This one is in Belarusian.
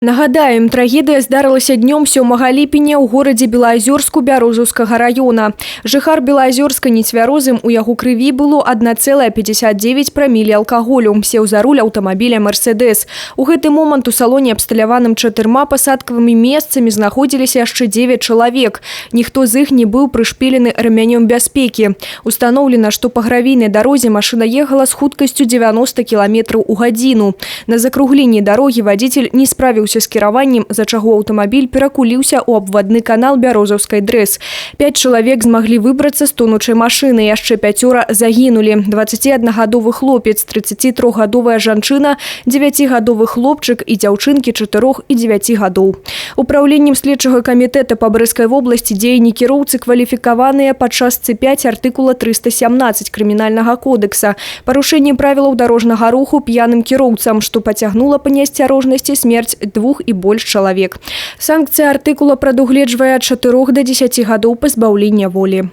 Нагадаем, трагедыя здарылася днём 7 ліпеня ў горадзе Белаазёрску Бярозаўскага района. Жыхар Белаазёрска нецвярозым, у яго крыві было 1,59 прамілі алкаголю. Сеў за руль аўтамабіля «Мерседес». У гэты момант у салоне, абсталяваным 4 пасадкавымі месцамі, знаходзіліся яшчэ 9 чалавек. Ніхто з іх не быў прышпілены рэмянём бяспекі. Устаноўлена, што па гравійнай дарозе машына ехала з хуткасцю 90 км у гадзіну. На закругленні дарогі вадзіцель не справіўся з кіраваннем, за чаго аўтамабіль перакуліўся ў абвадны канал Бярозаўскай ДРЭС. 5 чалавек змаглі выбрацца з тонучай машыны, яшчэ 5 загінулі. 21гадовы хлопец, 33гадовая жанчына, 9гадовы хлопчык і дзяўчынкі 4 і 9 гадоў. Упраўленнем следчага камітэта па Брэскай вобласці дзеянні кіроўцы кваліфікаваныя па частцы 5 артыкула 317 крымінальнага кодекса. Парушэнне правілаў дарожнага руху п'яным кіроўцам, што пацягнула па неасцярожнасці смерць 2 і больш чалавек. Санкцыя артыкула прадугледжвае ад 4 да 10 гадоў пазбаўлення волі.